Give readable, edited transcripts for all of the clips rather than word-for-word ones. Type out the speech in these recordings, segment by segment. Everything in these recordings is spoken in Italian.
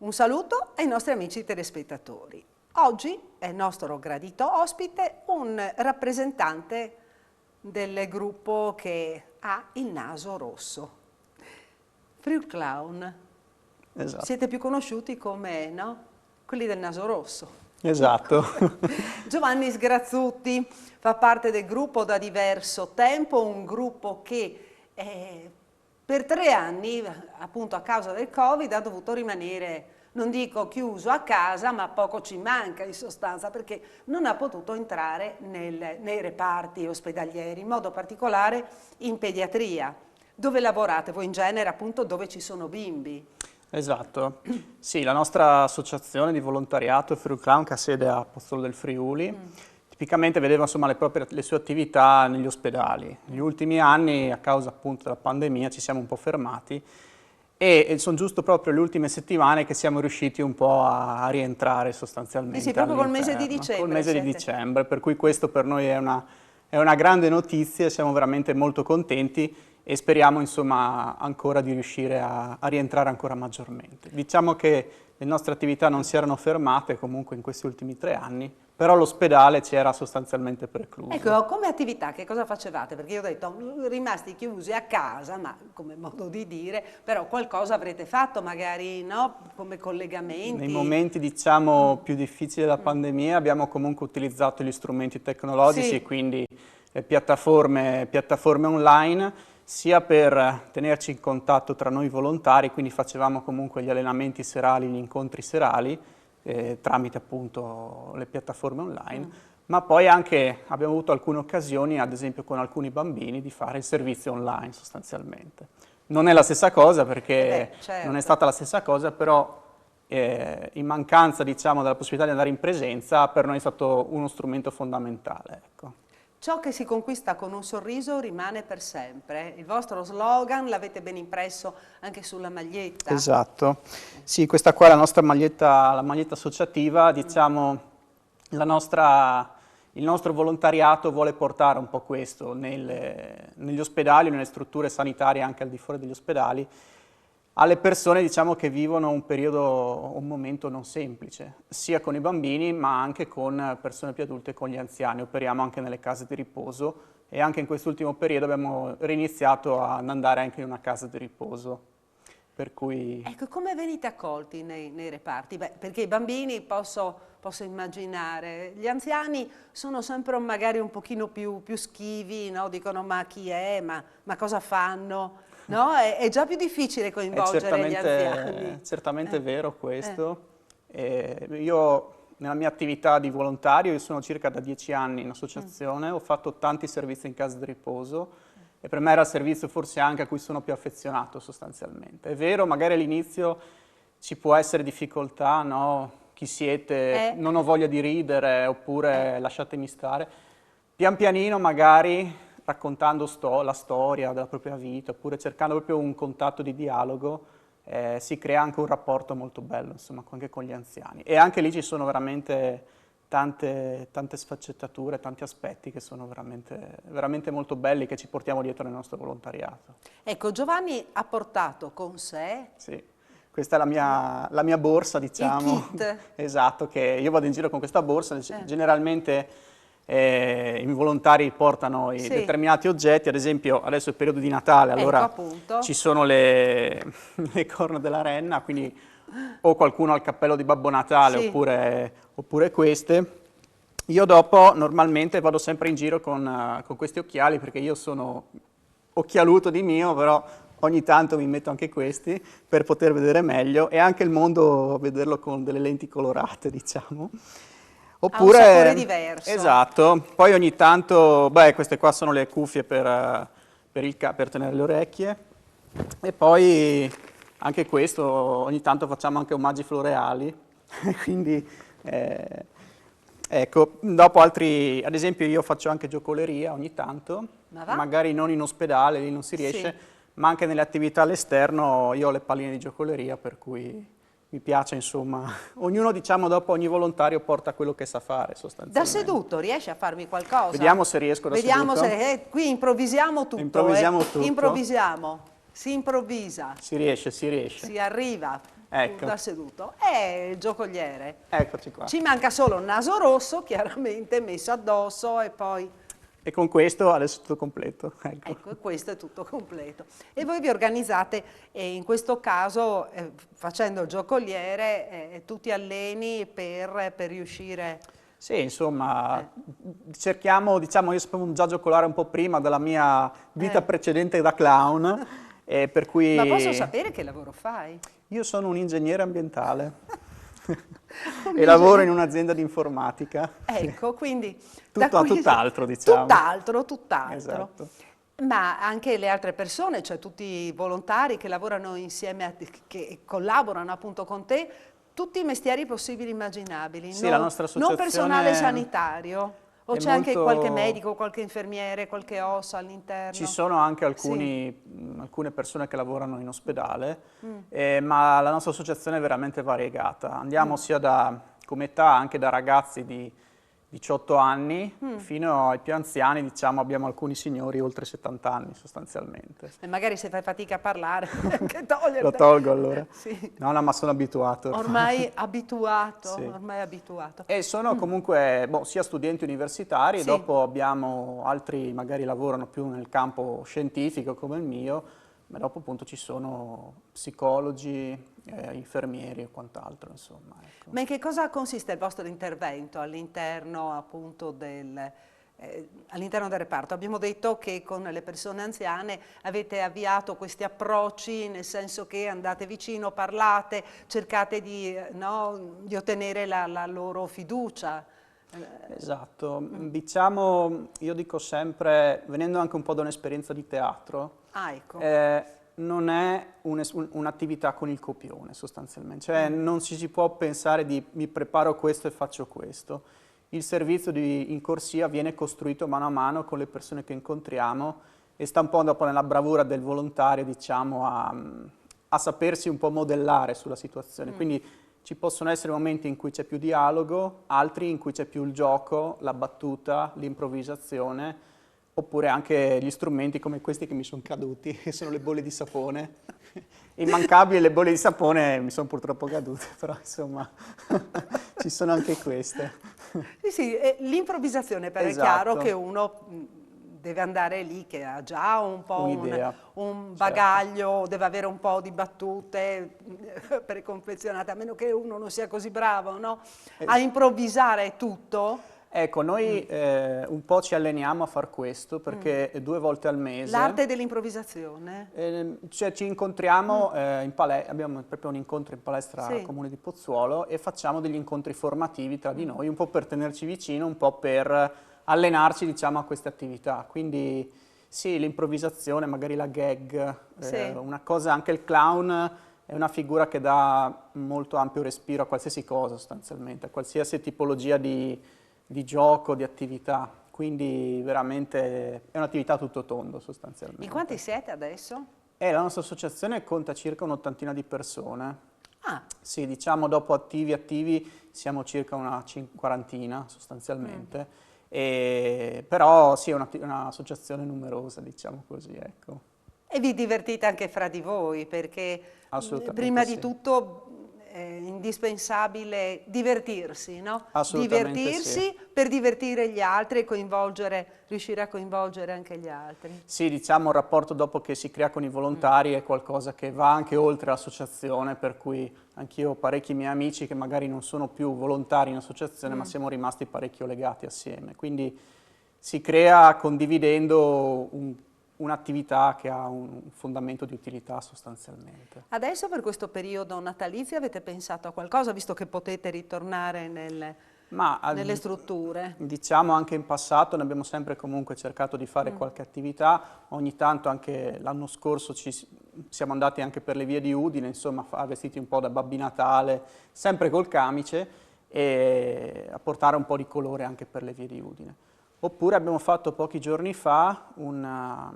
Un saluto ai nostri amici telespettatori. Oggi è nostro gradito ospite un rappresentante del gruppo che ha il naso rosso, Friul Clown. Esatto. Siete più conosciuti come, no? Quelli del naso rosso. Esatto. Giovanni Sgrazzutti fa parte del gruppo da diverso tempo, un gruppo che per 3 anni, appunto a causa del Covid, ha dovuto rimanere, non dico chiuso a casa, ma poco ci manca in sostanza, perché non ha potuto entrare nei reparti ospedalieri, in modo particolare in pediatria. Dove lavorate voi in genere, appunto, dove ci sono bimbi? Esatto. Sì, la nostra associazione di volontariato è Friul Clown, che ha sede a Pozzolo del Friuli. Tipicamente vedeva insomma le sue attività negli ospedali. Negli ultimi anni, a causa appunto della pandemia, ci siamo un po' fermati e sono giusto proprio le ultime settimane che siamo riusciti un po' a rientrare sostanzialmente. Sì, proprio col mese di dicembre. Col mese di dicembre, per cui questo per noi è una grande notizia, siamo veramente molto contenti e speriamo insomma ancora di riuscire a rientrare ancora maggiormente. Diciamo che le nostre attività non si erano fermate comunque in questi ultimi 3 anni, però l'ospedale ci era sostanzialmente precluso. Ecco, come attività che cosa facevate? Perché io ho detto, rimasti chiusi a casa, ma come modo di dire, però qualcosa avrete fatto magari, no? Come collegamenti? Nei momenti diciamo più difficili della pandemia abbiamo comunque utilizzato gli strumenti tecnologici, Sì. quindi piattaforme online, sia per tenerci in contatto tra noi volontari, quindi facevamo comunque gli allenamenti serali, gli incontri serali, tramite appunto le piattaforme online, ma poi anche abbiamo avuto alcune occasioni, ad esempio con alcuni bambini, di fare il servizio online sostanzialmente. Non è la stessa cosa perché certo. non è stata la stessa cosa, però in mancanza diciamo della possibilità di andare in presenza per noi è stato uno strumento fondamentale. Ecco. Ciò che si conquista con un sorriso rimane per sempre. Il vostro slogan l'avete ben impresso anche sulla maglietta. Esatto. Sì, questa qua è la nostra maglietta, la maglietta associativa, diciamo il nostro volontariato vuole portare un po' questo negli ospedali, nelle strutture sanitarie anche al di fuori degli ospedali, alle persone diciamo che vivono un momento non semplice, sia con i bambini ma anche con persone più adulte e con gli anziani. Operiamo anche nelle case di riposo e anche in quest'ultimo periodo abbiamo riniziato ad andare anche in una casa di riposo. Per cui... Ecco, come venite accolti nei reparti? Beh, perché i bambini posso immaginare, gli anziani sono sempre magari un pochino più schivi, no? Dicono ma chi è, ma cosa fanno? No? È già più difficile coinvolgere gli anziani. È certamente vero questo. Io nella mia attività di volontario, io sono circa da 10 anni in associazione, ho fatto tanti servizi in casa di riposo e per me era il servizio forse anche a cui sono più affezionato sostanzialmente. È vero, magari all'inizio ci può essere difficoltà, no? Chi siete, non ho voglia di ridere oppure lasciatemi stare. Pian pianino magari raccontando la storia della propria vita, oppure cercando proprio un contatto di dialogo, si crea anche un rapporto molto bello, insomma, anche con gli anziani. E anche lì ci sono veramente tante sfaccettature, tanti aspetti che sono veramente molto belli, che ci portiamo dietro nel nostro volontariato. Ecco, Giovanni ha portato con sé... Sì, questa è la mia borsa, diciamo. Il kit. Esatto, che io vado in giro con questa borsa, generalmente... i volontari portano determinati oggetti, ad esempio adesso è il periodo di Natale, allora ci sono le corna della renna, quindi o qualcuno ha il cappello di Babbo Natale oppure queste. Io dopo normalmente vado sempre in giro con questi occhiali perché io sono occhialuto di mio, però ogni tanto mi metto anche questi per poter vedere meglio e anche il mondo vederlo con delle lenti colorate, diciamo. Oppure, ha un sapore diverso. Esatto, poi ogni tanto, queste qua sono le cuffie per tenere le orecchie e poi anche questo, ogni tanto facciamo anche omaggi floreali, quindi ecco, dopo altri, ad esempio io faccio anche giocoleria ogni tanto, magari non in ospedale, lì non si riesce, ma anche nelle attività all'esterno io ho le palline di giocoleria, per cui... Mi piace, insomma, ognuno, diciamo, dopo ogni volontario porta quello che sa fare, sostanzialmente. Da seduto, riesci a farmi qualcosa? Vediamo se riesco da seduto. Vediamo se... qui improvvisiamo tutto. Improvvisiamo tutto. Improvvisiamo, si improvvisa. Si riesce. Si arriva. Ecco. Da seduto. È il giocoliere. Eccoci qua. Ci manca solo il naso rosso, chiaramente, messo addosso e poi... E con questo adesso è tutto completo. Ecco. Ecco, questo è tutto completo. E voi vi organizzate, in questo caso, facendo il giocoliere, tu ti alleni per riuscire... Sì, insomma, cerchiamo, diciamo, io sapevo già giocolare un po' prima della mia vita precedente da clown, per cui... Ma posso sapere che lavoro fai? Io sono un ingegnere ambientale e lavoro in un'azienda di informatica. Ecco, quindi... Tutt'altro, diciamo. Tutt'altro. Esatto. Ma anche le altre persone, cioè tutti i volontari che lavorano insieme, che collaborano appunto con te, tutti i mestieri possibili e immaginabili, Sì, la nostra associazione non personale sanitario, o c'è anche molto... qualche medico, qualche infermiere, qualche OS all'interno? Ci sono anche alcune persone che lavorano in ospedale, ma la nostra associazione è veramente variegata. Andiamo sia come età, anche da ragazzi di 18 anni fino ai più anziani, diciamo, abbiamo alcuni signori oltre 70 anni sostanzialmente. E magari se fai fatica a parlare, anche toglierti. Lo tolgo allora? Sì. No, ma sono abituato. Ormai abituato, Sì. ormai abituato. E sono comunque sia studenti universitari, Sì. dopo abbiamo altri magari lavorano più nel campo scientifico come il mio, ma dopo appunto ci sono psicologi, infermieri e quant'altro, insomma. Ecco. Ma in che cosa consiste il vostro intervento all'interno appunto all'interno del reparto? Abbiamo detto che con le persone anziane avete avviato questi approcci, nel senso che andate vicino, parlate, cercate di ottenere la loro fiducia. Esatto, diciamo, io dico sempre, venendo anche un po' da un'esperienza di teatro, ecco. Non è un'attività con il copione sostanzialmente, cioè non si può pensare di mi preparo questo e faccio questo. Il servizio in corsia viene costruito mano a mano con le persone che incontriamo e sta un po' dopo nella bravura del volontario, diciamo, a sapersi un po' modellare sulla situazione. Quindi ci possono essere momenti in cui c'è più dialogo, altri in cui c'è più il gioco, la battuta, l'improvvisazione, oppure anche gli strumenti come questi che mi sono caduti, che sono le bolle di sapone. Immancabili, le bolle di sapone mi sono purtroppo cadute, però insomma ci sono anche queste. Sì, l'improvvisazione, però Esatto. è chiaro che uno deve andare lì che ha già un po' un bagaglio, certo. Deve avere un po' di battute preconfezionate, a meno che uno non sia così bravo, no? A improvvisare tutto. Ecco, noi un po' ci alleniamo a far questo perché 2 volte al mese... L'arte dell'improvvisazione? Cioè ci incontriamo in palestra, abbiamo proprio un incontro in palestra al Comune di Pozzuolo e facciamo degli incontri formativi tra di noi, un po' per tenerci vicino, un po' per allenarci, diciamo, a queste attività. Quindi sì, l'improvvisazione, magari la gag, una cosa, anche il clown è una figura che dà molto ampio respiro a qualsiasi cosa sostanzialmente, a qualsiasi tipologia di gioco, di attività, quindi veramente è un'attività a tutto tondo sostanzialmente. In quanti siete adesso? La nostra associazione conta circa un'ottantina di persone. Ah. Sì, diciamo dopo attivi siamo circa una quarantina sostanzialmente, però sì è un'associazione numerosa, diciamo così, ecco. E vi divertite anche fra di voi, perché prima di tutto è indispensabile divertirsi, no? Assolutamente divertirsi per divertire gli altri e riuscire a coinvolgere anche gli altri. Sì, diciamo il rapporto dopo che si crea con i volontari è qualcosa che va anche oltre l'associazione, per cui anch'io ho parecchi miei amici che magari non sono più volontari in associazione, ma siamo rimasti parecchio legati assieme. Quindi si crea condividendo un'attività che ha un fondamento di utilità sostanzialmente. Adesso per questo periodo natalizio avete pensato a qualcosa, visto che potete ritornare nelle strutture? Diciamo anche in passato ne abbiamo sempre comunque cercato di fare qualche attività, ogni tanto anche l'anno scorso siamo andati anche per le vie di Udine, insomma vestiti un po' da Babbi Natale, sempre col camice e a portare un po' di colore anche per le vie di Udine. Oppure abbiamo fatto pochi giorni fa una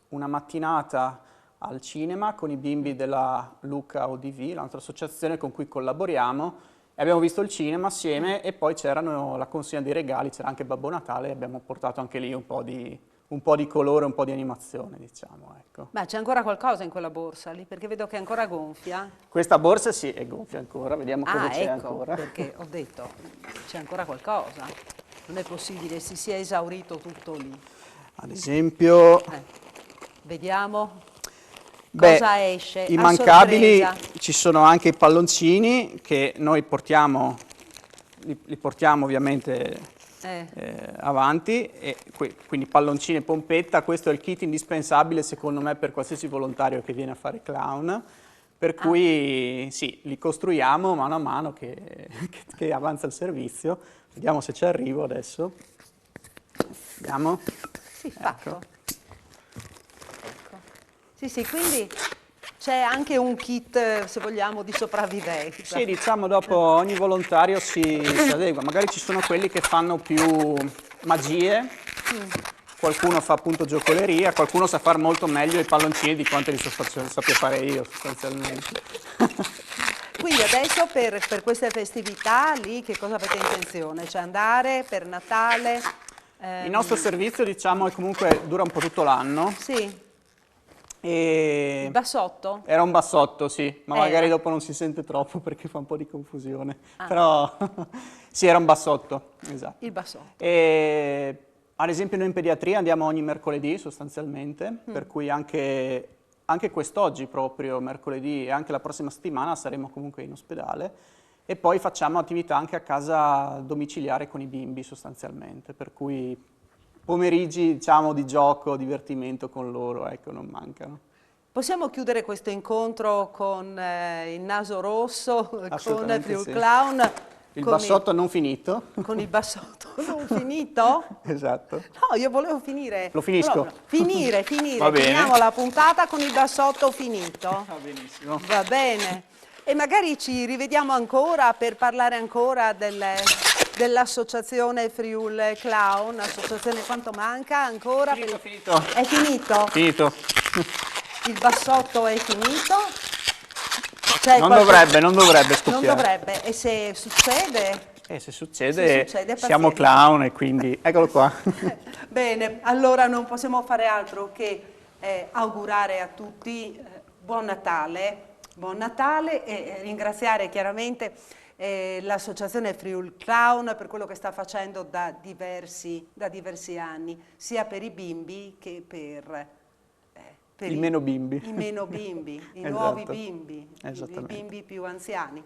mattinata al cinema con i bimbi della Luca ODV, l'altra associazione con cui collaboriamo, e abbiamo visto il cinema assieme e poi c'erano la consegna dei regali, c'era anche Babbo Natale e abbiamo portato anche lì un un po' di colore, un po' di animazione, diciamo, ecco. Ma c'è ancora qualcosa in quella borsa lì? Perché vedo che è ancora gonfia. Questa borsa sì, è gonfia ancora, vediamo cosa c'è ecco, ancora. perché ho detto, c'è ancora qualcosa. Non è possibile, si sia esaurito tutto lì. Ad esempio... Vediamo cosa esce. I immancabili, ci sono anche i palloncini che noi portiamo, li portiamo ovviamente avanti, e quindi palloncini e pompetta. Questo è il kit indispensabile secondo me per qualsiasi volontario che viene a fare clown, per cui sì, li costruiamo mano a mano che avanza il servizio. Vediamo se ci arrivo adesso. Vediamo. Sì, fatto. Ecco. Sì, quindi c'è anche un kit, se vogliamo, di sopravvivenza. Sì, diciamo dopo ogni volontario si adegua. Magari ci sono quelli che fanno più magie, qualcuno fa appunto giocoleria, qualcuno sa fare molto meglio i palloncini di quanto li sappia fare io sostanzialmente. Quindi adesso per queste festività lì che cosa avete intenzione? Cioè andare per Natale? Il nostro servizio diciamo comunque dura un po' tutto l'anno. Sì. E il bassotto? Era un bassotto, sì, ma magari dopo non si sente troppo perché fa un po' di confusione. Però sì, era un bassotto, esatto. Il bassotto. E, ad esempio noi in pediatria andiamo ogni mercoledì sostanzialmente, per cui anche quest'oggi proprio, mercoledì, e anche la prossima settimana saremo comunque in ospedale. E poi facciamo attività anche a casa domiciliare con i bimbi sostanzialmente, per cui pomeriggi, diciamo, di gioco, divertimento con loro, ecco, non mancano. Possiamo chiudere questo incontro con il naso rosso, con Friul sì. Clown? Il bassotto non finito. Con il bassotto non finito? Esatto. No, io volevo finire. Lo finisco? No, finire. Va bene. Finiamo la puntata con il bassotto finito. Va benissimo. Va bene. E magari ci rivediamo ancora per parlare ancora dell'associazione Friul Clown. Associazione, quanto manca ancora? Finito. È finito? Finito. Il bassotto è finito? Non dovrebbe scoppiare. Non dovrebbe. E se succede? Se succede siamo clown e quindi eccolo qua. Bene, allora non possiamo fare altro che augurare a tutti buon Natale e ringraziare chiaramente l'associazione Friul Clown per quello che sta facendo da diversi anni, sia per i bimbi che per i meno bimbi. I meno bimbi, i esatto. Nuovi bimbi, i bimbi più anziani.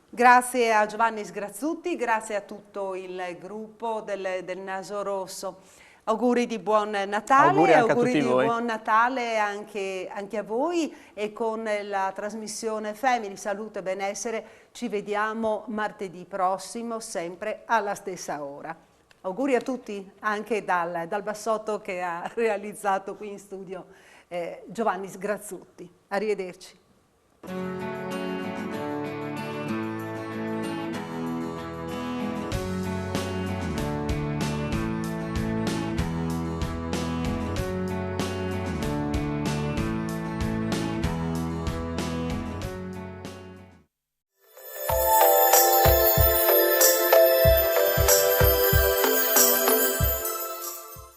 Grazie a Giovanni Sgrazzutti, grazie a tutto il gruppo del Naso Rosso. Auguri di buon Natale, auguri di buon Natale anche a voi, e con la trasmissione Family Salute e Benessere ci vediamo martedì prossimo, sempre alla stessa ora. Auguri a tutti, anche dal bassotto che ha realizzato qui in studio Giovanni Sgrazzutti. Arrivederci.